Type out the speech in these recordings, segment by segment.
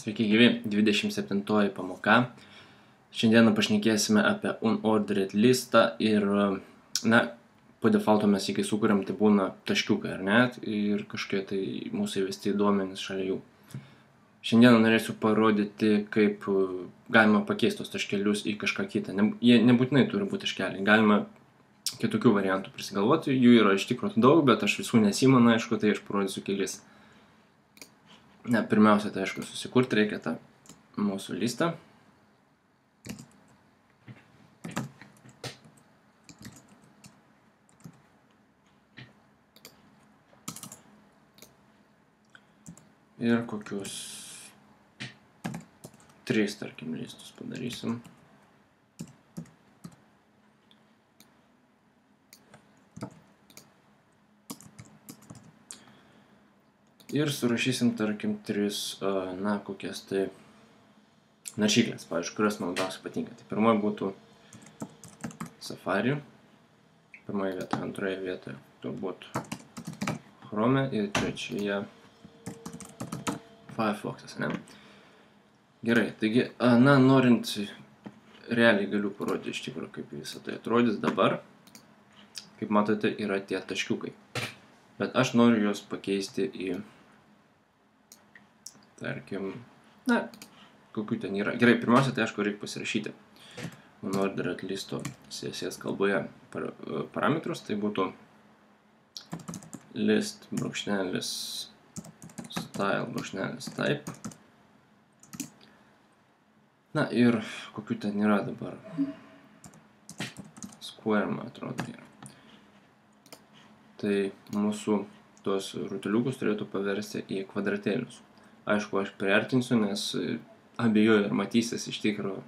Sveiki gyvi, 27 pamoka. Šiandieną pašnekėsime apie unordered listą ir, po defaulto mes kai sukuriam, tai būna taškiukai, ar ne, ir kažkokie tai mūsų įvesti duomenys šalia jų. Šiandieną norėsiu parodyti, kaip galima pakeisti tos taškelius į kažką kitą. Jie nebūtinai turi būti taškeliai, galima kitokių variantų prisigalvoti, jų yra iš tikrųjų daug, bet aš visų nesimenu, aišku, tai aš parodysiu kelis. Pirmiausia, tai aišku, susikurti reikia tą mūsų listą. Ir kokius 3, tarkim, listus padarysim. Ir surašysim, tarkim, 3, kokias tai naršyklės, pavyzdžiui, kurios man labiausiai patinka. Tai pirmoji būtų Safari, pirmoje vietoje, antroje vietoje turbūt Chrome ir trečioje Firefox'as, ne? Gerai, taigi, norint realiai galiu parodyti iš tikrųjų, kaip visą tai atrodys dabar. Kaip matote, yra tie taškiukai. Bet aš noriu juos pakeisti į, tarkim, kokių ten yra. Gerai, pirmiausia, tai aišku, reikia pasirašyti unordered listo CSS kalboje parametrus. Tai būtų list brūkšnelis style brūkšnelis type. Ir kokių ten yra dabar. Square, man atrodo, yra. Tai mūsų tuos rutuliukus turėtų paversti į kvadratėlius. Aišku, aš priartinsiu, nes abejoju, ar matysis iš tikrųjų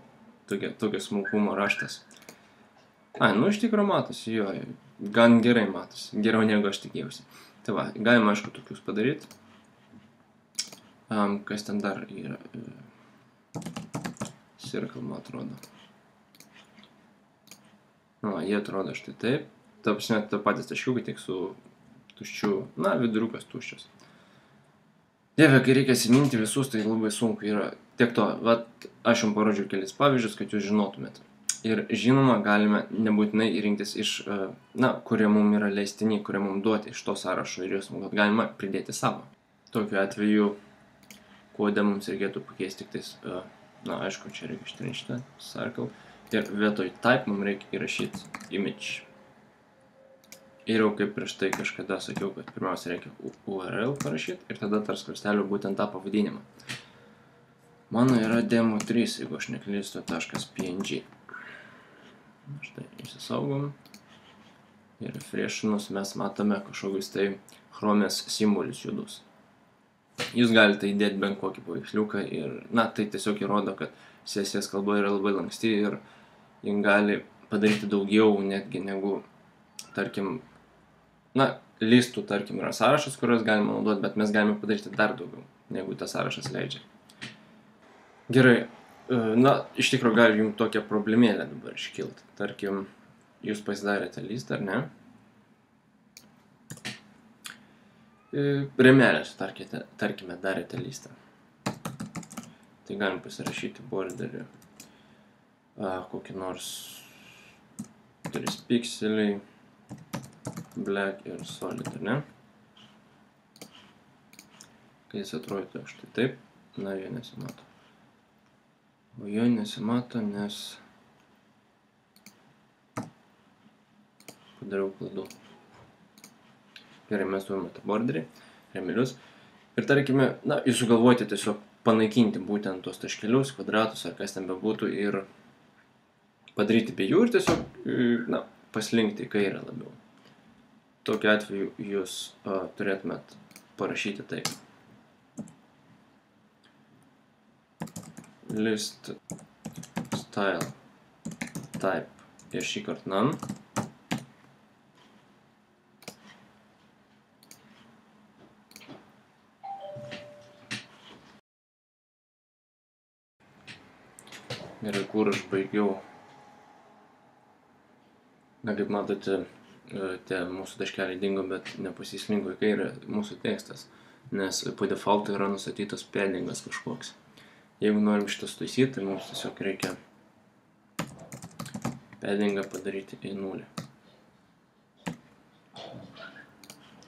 tokio smulkumo raštas. Iš tikrųjų matosi, jo, gan gerai matosi, geriau negu aš tikėjausi. Tai va, galima, aišku, tokius padaryti. Kas ten dar yra? Circle, man atrodo. Jie atrodo štai taip. Ta prasme, ta patys taškiukai, tik su tuščiu, viduriukas tuščias. Dieve, kai reikia atsiminti visus, tai labai sunku yra. Tiek to, aš jums parodžiau kelis pavyzdžius, kad jūs žinotumėt. Ir žinoma, galime nebūtinai rinktis iš, kurie mums yra leistini, kurie mums duoti iš to sąrašo ir juos galima pridėti savo. Tokiu atveju, kode mums reikėtų pakeisti tik tais, aišku, čia reikia ištrinti circle. Ir vietoj type mums reikia įrašyti image. Ir jau kaip prieš tai kažkada sakiau, kad pirmiausia reikia URL parašyti ir tada tarp skliaustelių būtent tą pavadinimą. Mano yra demo3, jeigu aš neklystu, .png. Štai, įsisaugom. Ir refreshinus mes matome kažkokius tai Chrome's simbolius judus. Jūs galite įdėti bent kokį paveiksliuką ir, tai tiesiog įrodo, kad CSS kalba yra labai lanksti ir jį gali padaryti daugiau netgi negu, tarkim, listų, tarkim, yra sąrašas, kuriuos galima naudoti, bet mes galime padaryti dar daugiau, negu tas sąrašas leidžia. Gerai, iš tikrųjų gali jums tokią problemėlę dabar iškilti. Tarkim, jūs pasidarėte listą, ar ne? Rėmelės, tarkime, darėte listą. Tai galim pasirašyti borderį kokį nors 3 pikseliai, black ir solid, ar ne? Kai jis atrodo štai taip, jo nesimato. O jo nesimato, nes padariau klaidų. Gerai, mes turime tą borderį, rėmelius. Ir tarkime, jūs sugalvojate tiesiog panaikinti būtent tos taškelius, kvadratus ar kas ten bebūtų ir padaryti be jų ir tiesiog, paslinkti į kairę labiau. Tokiu atveju jūs turėtumėt parašyti taip. List style type ir šį kartą none. Gerai, kur aš baigiau. Kaip matote, tie mūsų taškeliai dingo, bet nepasislinko į kairę mūsų tekstas, nes po defaultui yra nustatytas paddingas kažkoks. Jeigu norim šitą sutaisyti, tai mums tiesiog reikia paddingą padaryti į 0.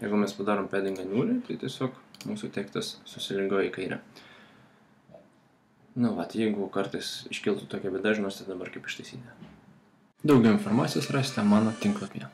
Jeigu mes padarom paddingą 0, tai tiesiog mūsų tekstas susilygoja į kairę. Nu, jeigu kartais iškiltų tokia bėda, žinosite dabar kaip ištaisyti. Daugiau informacijos rasite mano tinklapyje.